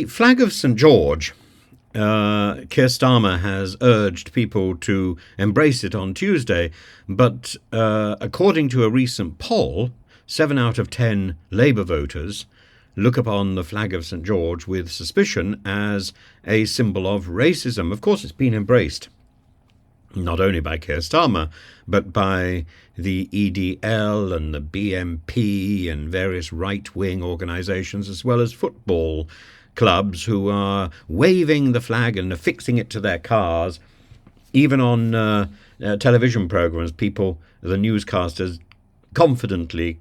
The flag of St George, Keir Starmer has urged people to embrace it on Tuesday, but according to a recent poll, 7 out of 10 Labour voters look upon the flag of St George with suspicion as a symbol of racism. Of course, it's been embraced not only by Keir Starmer, but by the EDL and the BMP and various right-wing organisations, as well as football clubs who are waving the flag and affixing it to their cars. Even on television programmes, the newscasters, confidently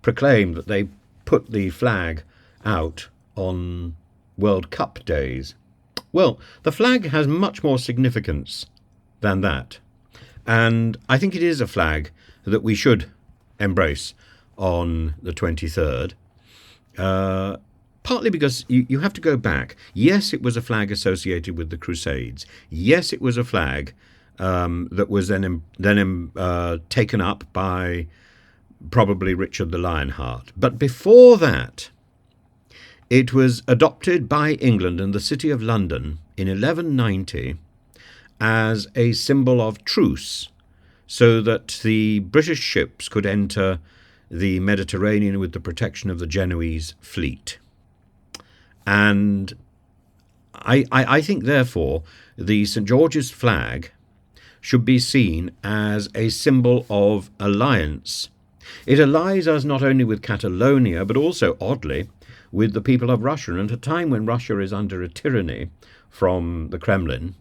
proclaim that they put the flag out on World Cup days. Well, the flag has much more significance than that. And I think it is a flag that we should embrace on the 23rd, partly because you have to go back. Yes, it was a flag associated with the Crusades. Yes, it was a flag that was then taken up by probably Richard the Lionheart. But before that, it was adopted by England and the City of London in 1190 as a symbol of truce, so that the British ships could enter the Mediterranean with the protection of the Genoese fleet. And I think, therefore, the St George's flag should be seen as a symbol of alliance. It allies us not only with Catalonia, but also, oddly, with the people of Russia. And at a time when Russia is under a tyranny from the Kremlin,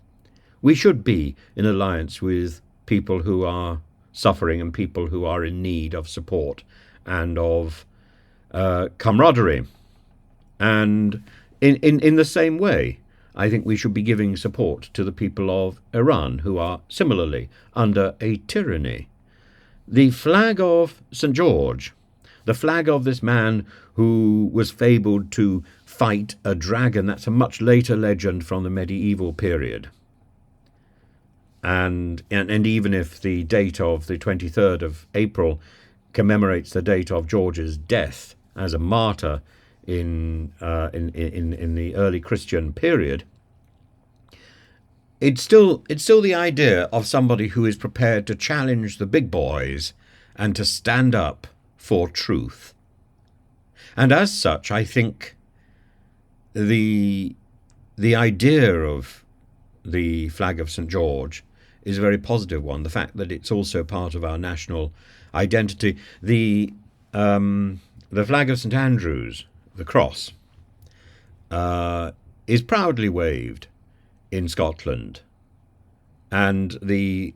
we should be in alliance with people who are suffering and people who are in need of support and of camaraderie. And in the same way, I think we should be giving support to the people of Iran, who are similarly under a tyranny. The flag of St George, the flag of this man who was fabled to fight a dragon, that's a much later legend from the medieval period. And even if the date of the 23rd of April commemorates the date of George's death as a martyr in the early Christian period, it's still the idea of somebody who is prepared to challenge the big boys and to stand up for truth. And as such, I think the idea of the flag of St George is a very positive one. The fact that it's also part of our national identity. The flag of St Andrews, the cross, is proudly waved in Scotland, and the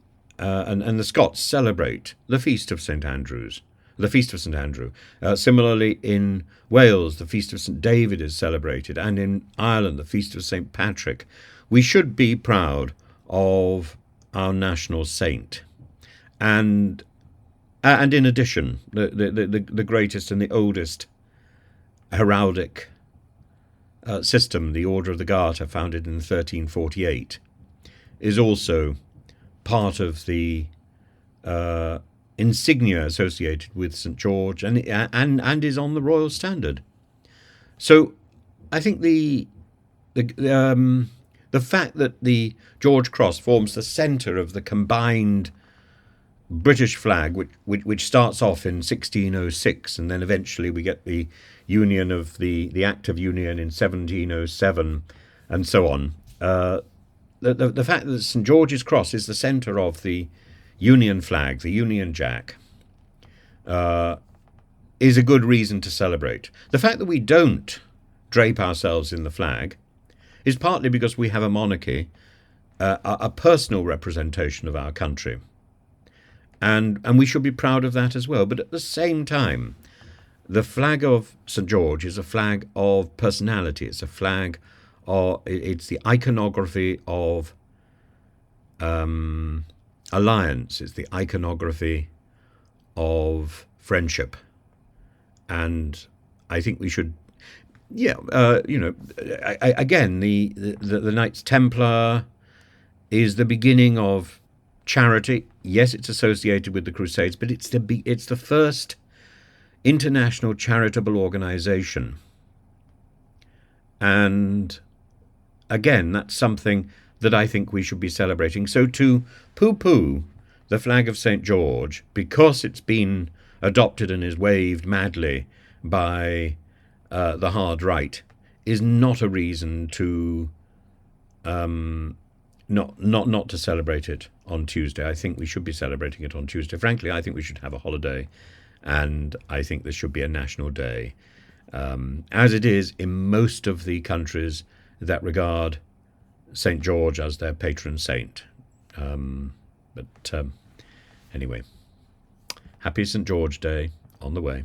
Scots celebrate the feast of St Andrews, the feast of St Andrew. Similarly, in Wales, the feast of St David is celebrated, and in Ireland, the feast of St Patrick. We should be proud of our national saint, and in addition, the greatest and the oldest heraldic system, the Order of the Garter, founded in 1348, is also part of the insignia associated with St George, and is on the royal standard. So I think the fact that the George Cross forms the centre of the combined British flag, which starts off in 1606, and then eventually we get the Union of the Act of Union in 1707, and so on. The fact that St George's Cross is the centre of the Union flag, the Union Jack, is a good reason to celebrate. The fact that we don't drape ourselves in the flag is partly because we have a monarchy, a personal representation of our country. And we should be proud of that as well. But at the same time, the flag of St George is a flag of personality. It's a flag it's the iconography of alliance. It's the iconography of friendship. And I think we should, again, the Knights Templar is the beginning of charity. Yes, it's associated with the Crusades, but it's the first international charitable organization And again, that's something that I think we should be celebrating. So to poo-poo the flag of St. George because it's been adopted and is waved madly by the hard right is not a reason to not to celebrate it on Tuesday. I think we should be celebrating it on Tuesday. Frankly, I think we should have a holiday, and I think this should be a national day, as it is in most of the countries that regard St. George as their patron saint. But anyway, happy St. George Day on the way.